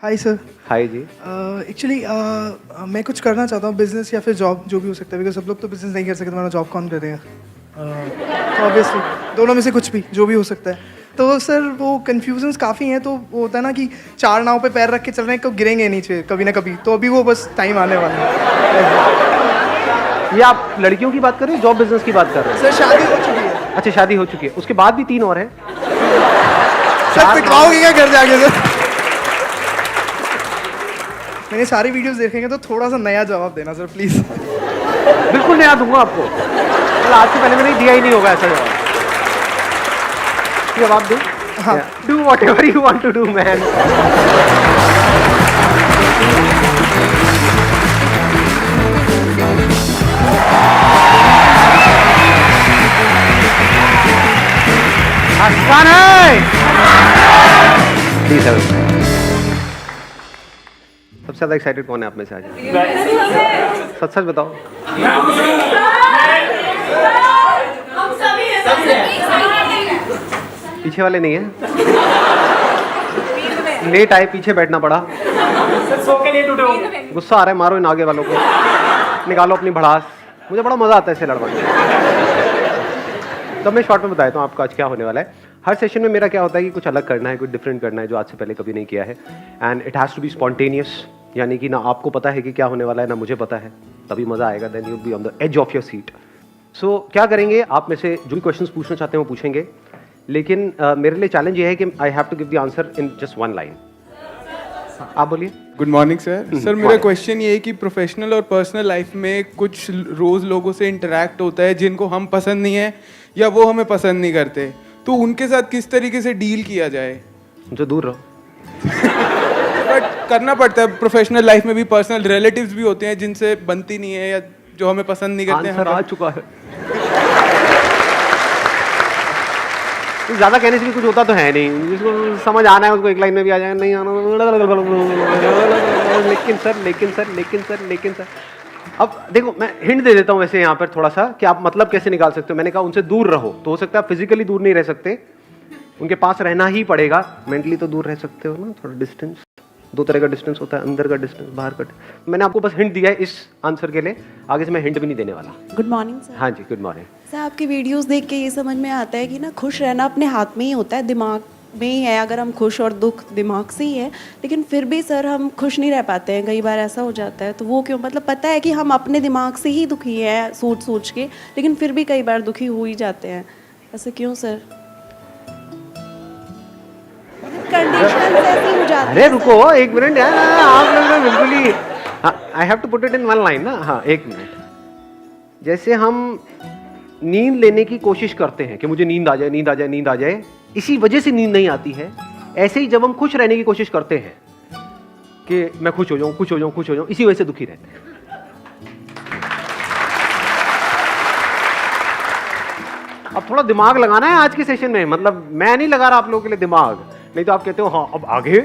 Hi sir. हाय जी। Actually मैं कुछ करना चाहता हूँ, बिजनेस या फिर जॉब, जो भी हो सकता है, बिकॉज सब लोग तो बिजनेस नहीं कर सकते, तुम्हारा जॉब कौन करेगा? तो ऑब्वियसली दोनों में से कुछ भी, जो भी हो सकता है। तो सर वो कन्फ्यूजन्स काफ़ी हैं, तो वो होता है ना कि चार नाव पे पैर रख के चल रहे हैं, कब गिरेंगे नीचे कभी ना कभी, तो अभी वो बस टाइम आने वाला है। ये आप लड़कियों की बात कर रहे हैं, जॉब बिजनेस की बात कर रहे हैं? सर शादी हो चुकी है। अच्छा, शादी हो चुकी है, उसके बाद भी 3 और हैं। सर पिटवाओगे क्या घर जाके सर? मैंने सारी वीडियोस देखेंगे, तो थोड़ा सा नया जवाब देना सर प्लीज़। बिल्कुल नया दूंगा आपको। मतलब आज से पहले मैंने दिया ही नहीं होगा ऐसा जवाब। जवाब दूं? हाँ। Do what you want to do man. आसान है। प्लीज सबसे ज्यादा एक्साइटेड कौन है आप में से आज? सच सच बताओ। पीछे वाले नहीं है? लेट आए, पीछे बैठना पड़ा। गुस्सा आ रहा है, मारो इन आगे वालों को, निकालो अपनी भड़ास। मुझे बड़ा मजा आता है इसे लड़वाने। तब मैं शॉर्ट में बताया हूँ आपको आज क्या होने वाला है। हर सेशन में मेरा क्या होता है कि कुछ अलग करना है, कुछ डिफरेंट करना है जो आज से पहले कभी नहीं किया है। And it has to be spontaneous, यानी कि ना आपको पता है कि क्या होने वाला है, ना मुझे पता है, तभी मज़ा आएगा। Then you be on the edge of your seat. So क्या करेंगे, आप में से जो भी क्वेश्चंस पूछना चाहते हैं वो पूछेंगे, लेकिन मेरे लिए चैलेंज ये है कि I have to give the answer in just one line. आप बोलिए। Good morning sir. सर मेरा क्वेश्चन ये है कि प्रोफेशनल और पर्सनल लाइफ में कुछ रोज़ लोगों से इंटरेक्ट होता है जिनको हम पसंद नहीं है या वो हमें पसंद नहीं करते, तो उनके साथ किस तरीके से डील किया जाए? जो दूर रहो। बट करना पड़ता है, प्रोफेशनल लाइफ में भी पर्सनल रिलेटिव्स भी होते हैं जिनसे बनती नहीं है या जो हमें पसंद नहीं करते हैं। आंसर आ चुका है। ज़्यादा कहने से भी कुछ होता तो है नहीं, जिसको समझ आना है उसको एक लाइन में भी आ जाएगा, नहीं आना। लेकिन सर अब देखो, मैं हिंट दे देता हूँ वैसे यहाँ पर थोड़ा सा कि आप मतलब कैसे निकाल सकते हो। मैंने कहा उनसे दूर रहो, तो हो सकता है फिजिकली दूर नहीं रह सकते, उनके पास रहना ही पड़ेगा। मेंटली तो दूर रह सकते हो ना, थोड़ा डिस्टेंस। 2 तरह का डिस्टेंस होता है, अंदर का डिस्टेंस, बाहर का। मैंने आपको बस हिंट दिया है इस आंसर के लिए, आगे से मैं हिंट भी नहीं देने वाला। Good morning sir. हाँ जी, गुड मॉर्निंग। सर आपकी वीडियोस देख के ये समझ में आता है कि ना खुश रहना अपने हाथ में ही होता है, दिमाग में ही है। अगर हम खुश और दुख दिमाग से ही है, लेकिन फिर भी सर हम खुश नहीं रह पाते हैं। कई बार ऐसा हो जाता है, तो वो क्यों? मतलब पता है कि हम अपने दिमाग से ही दुखी हैं सोच के, लेकिन फिर भी कई बार दुखी हो ही जाते हैं। ऐसे क्यों सर? कंडीशन ऐसी हो जाती है। अरे रुको एक मिनट यार, आप लोग तो बिल्कुल ही, I have to put it in one line ना। हाँ, एक मिनट। जैसे हम नींद लेने की कोशिश करते हैं कि मुझे नींद आ जाए, नींद आ जाए, नींद आ जाए, इसी वजह से नींद नहीं आती है। ऐसे ही जब हम खुश रहने की कोशिश करते हैं कि मैं खुश हो जाऊं, खुश हो जाऊं, खुश हो जाऊं, इसी वजह से दुखी रहते हैं। अब थोड़ा दिमाग लगाना है आज के सेशन में। मतलब मैं नहीं लगा रहा आप लोगों के लिए दिमाग, नहीं तो आप कहते हो हाँ अब आगे,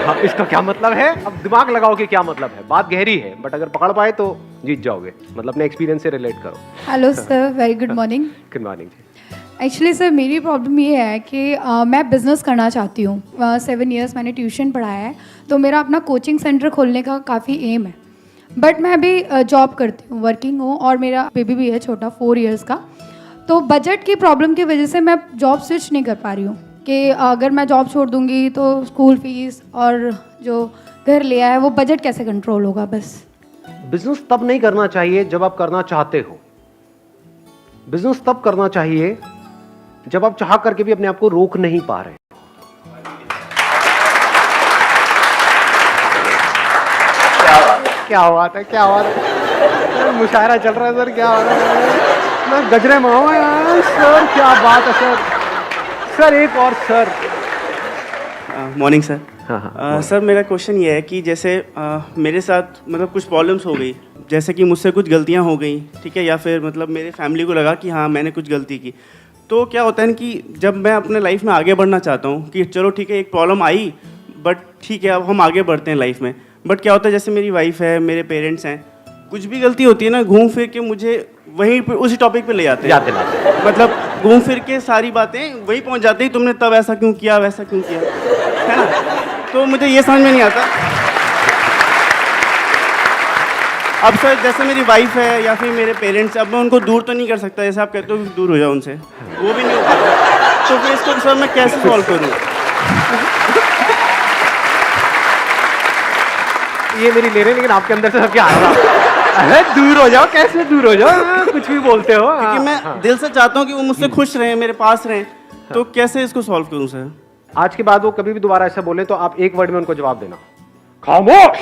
हाँ इसका क्या मतलब है। अब दिमाग लगाओ कि क्या मतलब है। बात गहरी है, बट अगर पकड़ पाए तो जीत जाओगे। मतलब अपने एक्सपीरियंस से रिलेट करो। Hello sir, very good morning. Good morning जी। एक्चुअली सर मेरी प्रॉब्लम ये है कि मैं बिज़नेस करना चाहती हूँ। 7 इयर्स मैंने ट्यूशन पढ़ाया है, तो मेरा अपना कोचिंग सेंटर खोलने का काफ़ी एम है। बट मैं अभी जॉब करती हूँ, वर्किंग हूँ, और मेरा बेबी भी है छोटा, 4 इयर्स का। तो बजट की प्रॉब्लम की वजह से मैं जॉब स्विच नहीं कर पा रही हूँ कि अगर मैं जॉब छोड़ दूँगी तो स्कूल फीस और जो घर लिया है वो बजट कैसे कंट्रोल होगा। बस बिजनेस तब नहीं करना चाहिए जब आप करना चाहते हो। बिजनेस तब करना चाहिए जब आप चाह करके भी अपने आप को रोक नहीं पा रहे। क्या बात है, क्या बात है। मुशायरा चल रहा है सर, क्या बात है। मैं गजरे में हूं यार सर, क्या बात है सर। सर एक और सर। Morning sir. हाँ। सर मेरा क्वेश्चन ये है कि जैसे मेरे साथ मतलब कुछ प्रॉब्लम्स हो गई, जैसे कि मुझसे कुछ गलतियां हो गई, ठीक है, या फिर मतलब मेरे फैमिली को लगा कि हाँ मैंने कुछ गलती की। तो क्या होता है ना कि जब मैं अपने लाइफ में आगे बढ़ना चाहता हूँ कि चलो ठीक है एक प्रॉब्लम आई, बट ठीक है अब हम आगे बढ़ते हैं लाइफ में, बट क्या होता है जैसे मेरी वाइफ है, मेरे पेरेंट्स हैं, कुछ भी गलती होती है ना, घूम फिर के मुझे वहीं पे उसी टॉपिक पे ले जाते हैं। मतलब घूम फिर के सारी बातें वहीं पहुंच जाती है, तुमने तब ऐसा क्यों किया, वैसा क्यों किया, है ना। तो मुझे ये समझ में नहीं आता। अब सर जैसे मेरी वाइफ है या फिर मेरे पेरेंट्स, अब मैं उनको दूर तो नहीं कर सकता, जैसे आप कहते हो कि दूर हो जाओ उनसे, वो भी नहीं हो पाता। तो फिर इसको सर मैं कैसे सॉल्व करूँ? ये मेरी ले रहे हैं, लेकिन आपके अंदर से सबके आ रहा अरे दूर हो जाओ, कैसे दूर हो जाओ, कुछ भी बोलते हो। क्योंकि मैं दिल से चाहता हूँ कि वो मुझसे खुश रहें, मेरे पास रहें, तो कैसे इसको सॉल्व करूँ सर? आज के बाद वो कभी भी दोबारा ऐसा बोले तो आप एक वर्ड में उनको जवाब देना, खामोश।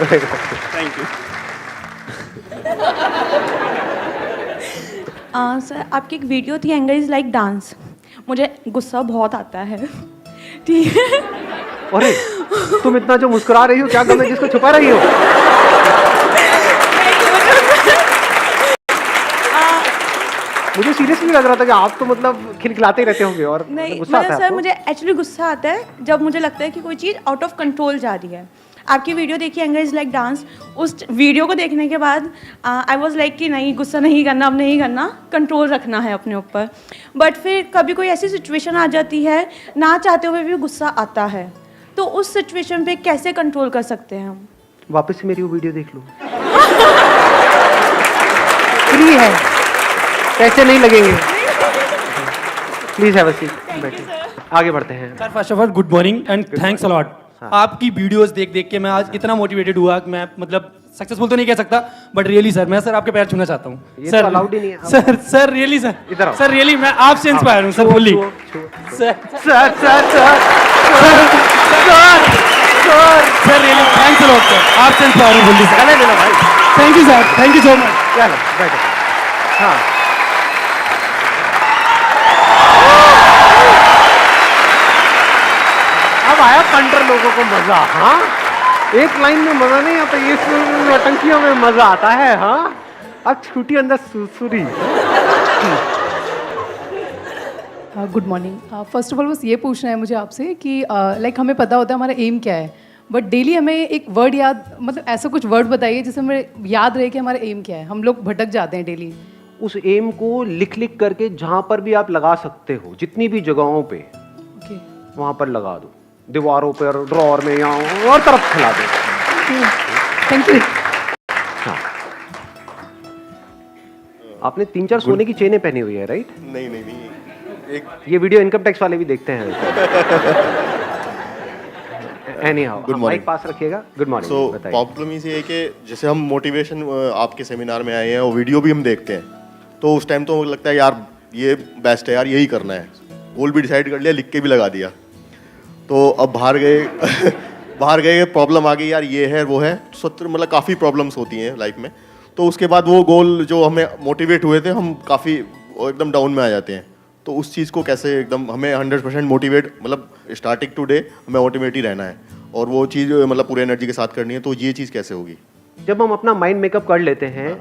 Thank you. सर आपकी एक वीडियो थी एंगर इज लाइक डांस, मुझे गुस्सा बहुत आता है, ठीक है? अरे तुम इतना जो मुस्कुरा रही हो, क्या गम है जिसको छुपा रही हो? मुझे सीरियसली लग रहा था कि आप तो मतलब खिलखिलाते ही रहते होंगे और नहीं गुस्सा आता मतलब है सर आपको? मुझे एक्चुअली गुस्सा आता है जब मुझे लगता है कि कोई चीज़ आउट ऑफ कंट्रोल जा रही है। आपकी वीडियो देखी एंगर इज लाइक डांस, उस वीडियो को देखने के बाद आई वॉज लाइक कि नहीं गुस्सा नहीं करना, अब नहीं करना, कंट्रोल रखना है अपने ऊपर। बट फिर कभी कोई ऐसी सिचुएशन आ जाती है, ना चाहते हुए भी गुस्सा आता है, तो उस सिचुएशन पे कैसे कंट्रोल कर सकते हैं हम? वापस से मेरी वो वीडियो देख लो, फ्री है, पैसे नहीं लगेंगे। प्लीज हैव अ सीट, बैठिए, आगे बढ़ते हैं। Sir first of all good morning and thanks a lot. आपकी वीडियोस देख देख के मैं आज इतना मोटिवेटेड हुआ कि मैं मतलब सक्सेसफुल तो नहीं कह सकता, बट रियली सर मैं सर आपके पैर छूना चाहता हूँ। ये सर तो अलाउड ही नहीं है। सर रियली सर, इधर आओ। सर रियली मैं आपसे इंस्पायर हूँ sir, fully. Sir really thanks a lot sir, आपसे इंस्पायर हूँ फुल्ली सर। भाई thank you sir, thank you so much. चलो बैठो। हाँ अब आया कंटर लोगों को मजा। हाँ एक लाइन में मजा नहीं आता, ये नौटंकियों में मजा आता है। हाँ अब छुट्टी अंदर सुरसुरी। Good morning. First of all बस ये पूछना है मुझे आपसे कि लाइक हमें पता होता है हमारा एम क्या है, बट डेली हमें एक वर्ड याद, मतलब ऐसा कुछ वर्ड बताइए जिससे हमें याद रहे कि हमारा एम क्या है। हम लोग भटक जाते हैं डेली। उस एम को लिख लिख करके जहां पर भी आप लगा सकते हो, जितनी भी जगहों पे, ओके वहां पर लगा दो, दीवारों पर, ड्रॉअर में, या और तरफ फैला दो। Thank you. हाँ आपने 3-4 सोने की चेनें पहनी हुई है, राइट? नहीं नहीं नहीं, एक ये वीडियो इनकम टैक्स वाले भी देखते हैं। Anyhow, Good morning. माइक पास रखिएगा। Good morning. सो बताइए। प्रॉब्लम इसे है कि जैसे हम मोटिवेशन आपके सेमिनार में आए हैं और वीडियो भी हम देखते हैं, तो उस टाइम तो लगता है यार ये बेस्ट है यार, यही करना है, गोल भी डिसाइड कर लिया, लिख के भी लगा दिया। तो अब बाहर गए बाहर गए, प्रॉब्लम आ गई यार, ये है वो है, मतलब काफ़ी प्रॉब्लम्स होती हैं लाइफ में। तो उसके बाद वो गोल जो हमें मोटिवेट हुए थे, हम काफ़ी एकदम डाउन में आ जाते हैं। तो उस चीज़ को कैसे एकदम हमें 100% मोटिवेट, मतलब स्टार्टिंग टू डे हमें मोटिवेट ही रहना है और वो चीज़ मतलब पूरे एनर्जी के साथ करनी है। तो ये चीज़ कैसे होगी? जब हम अपना माइंड मेकअप कर लेते हैं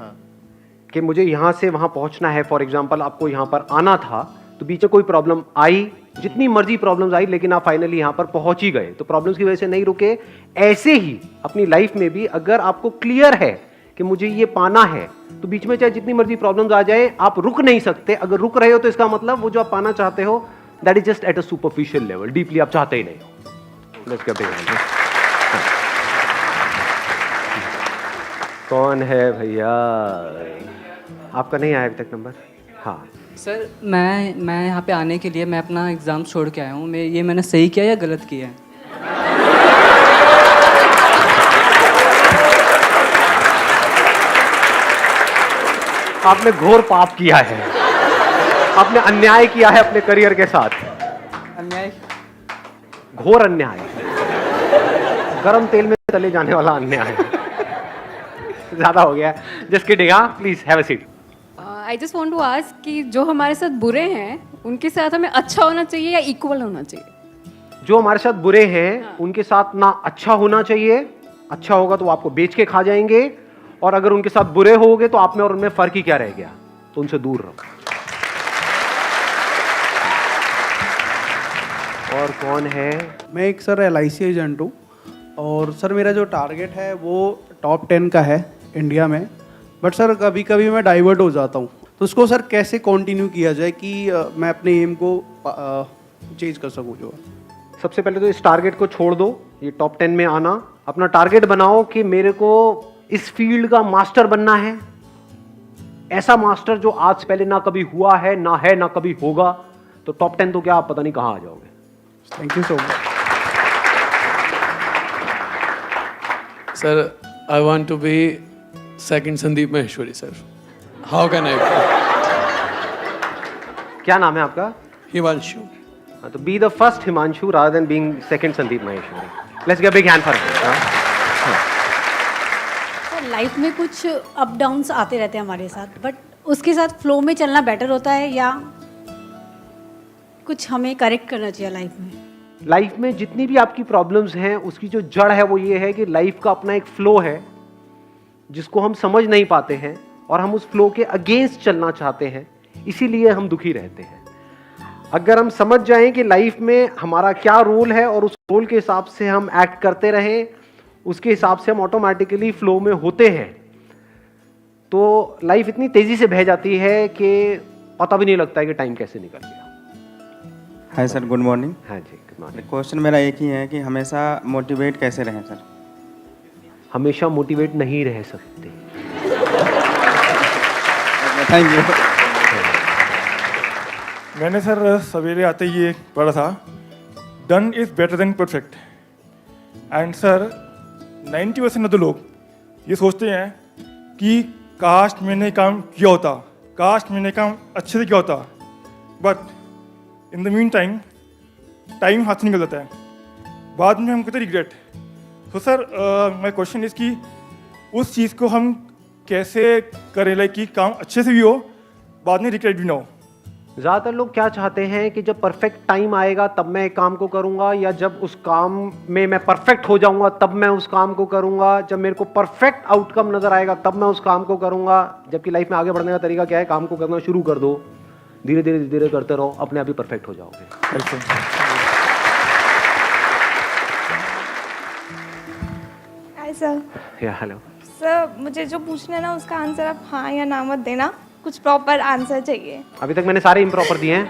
कि मुझे यहाँ से वहाँ पहुँचना है, फॉर एग्जाम्पल आपको यहाँ पर आना था, तो बीच में कोई प्रॉब्लम आई, जितनी मर्जी प्रॉब्लम्स आई, लेकिन आप फाइनली यहाँ पर पहुँच ही गए। तो प्रॉब्लम्स की वजह से नहीं रुके। ऐसे ही अपनी लाइफ में भी अगर आपको क्लियर है कि मुझे ये पाना है, तो बीच में चाहे जितनी मर्जी प्रॉब्लम्स आ जाए, आप रुक नहीं सकते। अगर रुक रहे हो तो इसका मतलब वो जो आप पाना चाहते हो, that is just at a superficial level, deeply आप चाहते ही नहीं हो। Let's get it. कौन है भैया? आपका नहीं आया अभी तक नंबर? हाँ सर मैं यहाँ पे आने के लिए मैं अपना एग्ज़ाम छोड़ के आया हूँ। मैंने सही किया या गलत किया है? आपने घोर पाप किया है, आपने अन्याय किया है अपने करियर के साथ। अन्याय? घोर अन्याय, गरम तेल में तले जाने वाला अन्याय। ज्यादा हो गया। Just kidding. हाँ please have a seat. I just want to ask कि जो हमारे साथ बुरे हैं उनके साथ हमें अच्छा होना चाहिए या इक्वल होना चाहिए? जो हमारे साथ बुरे हैं उनके साथ ना अच्छा होना चाहिए, अच्छा होगा तो वो आपको बेच के खा जाएंगे, और अगर उनके साथ बुरे होगे तो आप में और उनमें फर्क ही क्या रह गया? तो उनसे दूर रहो। और कौन है? मैं एक सर LIC एजेंट हूँ, और सर मेरा जो टारगेट है वो टॉप 10 का है इंडिया में, बट सर कभी कभी मैं डाइवर्ट हो जाता हूँ। तो उसको सर कैसे कंटिन्यू किया जाए कि मैं अपने एम को चेंज कर सकूं जो सबसे पहले तो इस टारगेट को छोड़ दो, ये टॉप 10 में आना। अपना टारगेट बनाओ कि मेरे को इस फील्ड का मास्टर बनना है, ऐसा मास्टर जो आज से पहले ना कभी हुआ है ना कभी होगा। तो टॉप 10 तो क्या, आप पता नहीं कहां आ जाओगे। Thank you so much sir. I want to be second Sandeep Maheshwari sir. How can I? क्या नाम है आपका? हिमांशु। तो be the first Himanshu rather than being second Sandeep Maheshwari. Let's give a big hand for sir life में कुछ अप डाउन्स आते रहते हैं हमारे साथ, बट उसके साथ फ्लो में चलना बेटर होता है या कुछ हमें करेक्ट करना चाहिए लाइफ में? लाइफ में जितनी भी आपकी प्रॉब्लम्स हैं उसकी जो जड़ है वो ये है कि लाइफ का अपना एक फ्लो है जिसको हम समझ नहीं पाते हैं और हम उस फ्लो के अगेंस्ट चलना चाहते हैं, इसीलिए हम दुखी रहते हैं। अगर हम समझ जाएं कि लाइफ में हमारा क्या रोल है और उस रोल के हिसाब से हम एक्ट करते रहें, उसके हिसाब से हम ऑटोमेटिकली फ्लो में होते हैं, तो लाइफ इतनी तेजी से बह जाती है कि पता भी नहीं लगता है कि टाइम कैसे निकल गया। Hi sir, good morning. हाँ जी, गुड मॉर्निंग। क्वेश्चन मेरा एक ही है कि हमेशा मोटिवेट कैसे रहें सर? हमेशा मोटिवेट नहीं रह सकते। Thank you. मैंने सर सवेरे आते ही एक पढ़ा था, done is better than perfect. And sir 90% of the लोग ये सोचते हैं कि काश मैंने काम किया होता, काश मैंने काम अच्छे से किया होता, but in the mean time हाथ से निकल जाता है, बाद में हम कहते रिग्रेट। तो सर माय क्वेश्चन इज कि उस चीज़ को हम कैसे करें, लाइक कि काम अच्छे से भी हो, बाद में रिग्रेट भी ना हो। ज़्यादातर लोग क्या चाहते हैं कि जब परफेक्ट टाइम आएगा तब मैं एक काम को करूंगा, या जब उस काम में मैं परफेक्ट हो जाऊंगा तब मैं उस काम को करूंगा, जब मेरे को परफेक्ट आउटकम नजर आएगा तब मैं उस काम को करूंगा। जबकि लाइफ में आगे बढ़ने का तरीका क्या है, काम को करना शुरू कर दो, धीरे धीरे करते रहो, अपने आप ही परफेक्ट हो जाओगे। Hi sir. हेलो सर, मुझे जो पूछना है ना उसका आंसर आप हाँ या ना मत देना, कुछ प्रॉपर आंसर चाहिए। अभी तक मैंने सारे इम्प्रॉपर दिए हैं।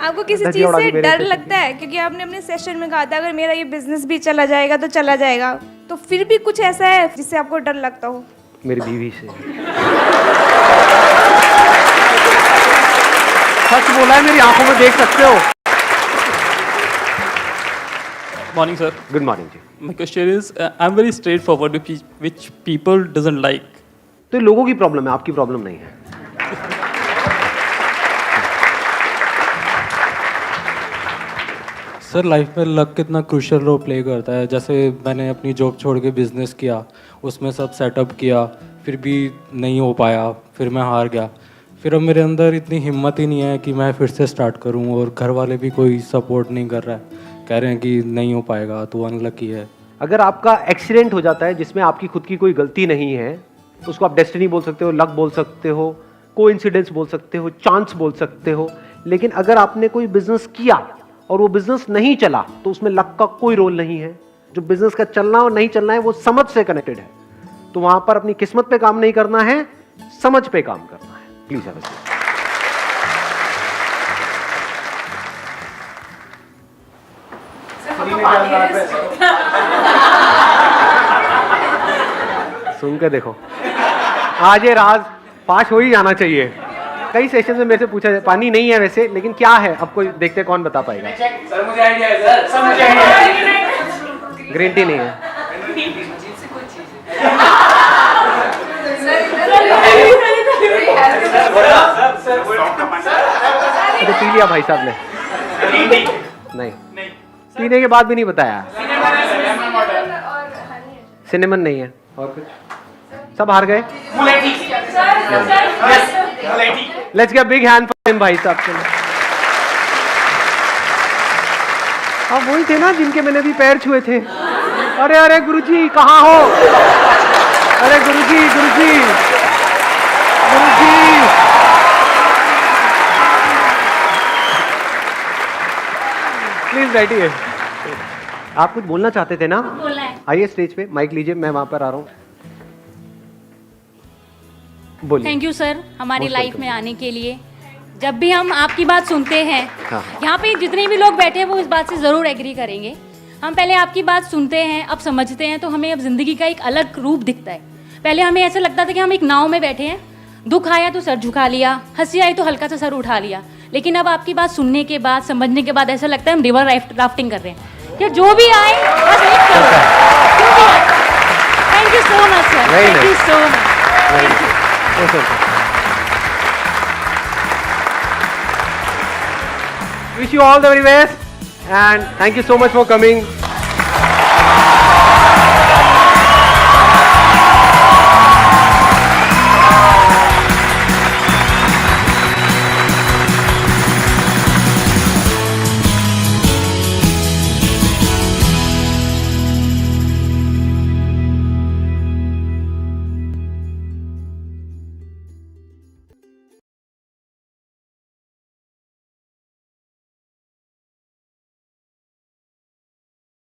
आपको किसी चीज़ से डर लगता है? क्योंकि आपने अपने सेशन में कहा था अगर मेरा ये बिजनेस भी चला जाएगा तो चला जाएगा, तो फिर भी कुछ ऐसा है जिससे आपको डर लगता हो? मेरी बीवी से। सच बोला है, मेरी आंखों में देख सकते हो। Morning, sir. Good morning, ji. My question is, I'm very straightforward, which people doesn't like. तो लोगों की प्रॉब्लम है, आपकी प्रॉब्लम नहीं है। सर लाइफ में लक कितना क्रूशियल रोल प्ले करता है। जैसे मैंने अपनी जॉब छोड़ के बिजनेस किया, उसमें सब सेटअप किया, फिर भी नहीं हो पाया, फिर मैं हार गया। फिर अब मेरे अंदर इतनी हिम्मत ही नहीं है कि मैं फिर से स्टार्ट करूं, और घर वाले भी कोई सपोर्ट नहीं कर रहा है, कह रहे हैं कि नहीं हो पाएगा, तो अनलकी है। अगर आपका एक्सीडेंट हो जाता है जिसमें आपकी खुद की कोई गलती नहीं है, तो उसको आप डेस्टिनी बोल सकते हो, लक बोल सकते हो, कोइंसिडेंस बोल सकते हो, चांस बोल सकते हो। लेकिन अगर आपने कोई बिजनेस किया और वो बिजनेस नहीं चला, तो उसमें लक का कोई रोल नहीं है। जो बिजनेस का चलना और नहीं चलना है वो समझ से कनेक्टेड है। तो वहां पर अपनी किस्मत पे काम नहीं करना है, समझ पे काम करना है। Please have a seat. सुन के देखो, आज ये राज पास हो ही जाना चाहिए। कई सेशन में मेरे से पूछा जाए, पानी नहीं है वैसे, लेकिन क्या है आपको, देखते कौन बता पाएगा। सर मुझे आइडिया है सर, सब मुझे आइडिया है। ग्रीन टी नहीं है। तो पी लिया भाई साहब ने। नहीं, पीने के बाद भी नहीं बताया। सिनेमन नहीं है। और कुछ? सब हार गए। Let's give big hand for him भाई साहब के लिए। अब वही थे ना जिनके मैंने भी पैर छुए थे। अरे अरे गुरुजी कहाँ हो? अरे गुरुजी गुरुजी गुरुजी। प्लीज बैठिए। आप कुछ बोलना चाहते थे ना? बोलना है। आइए स्टेज पे, माइक लीजिए, मैं वहां पर आ रहा हूँ। बोलिए। थैंक यू सर हमारी Most लाइफ welcome. में आने के लिए। जब भी हम आपकी बात सुनते हैं, हाँ। यहाँ पे जितने भी लोग बैठे हैं वो इस बात से ज़रूर एग्री करेंगे। हम पहले आपकी बात सुनते हैं, अब समझते हैं, तो हमें अब ज़िंदगी का एक अलग रूप दिखता है। पहले हमें ऐसा लगता था कि हम एक नाव में बैठे हैं, दुख आया तो सर झुका लिया, हंसी आई तो हल्का सा सर उठा लिया। लेकिन अब आपकी बात सुनने के बाद, समझने के बाद ऐसा लगता है हम रिवर राफ्टिंग कर रहे हैं कि जो भी आए बस एक करो। Thank you so much sir, thank you so much. Wish you all the very best and thank you so much for coming.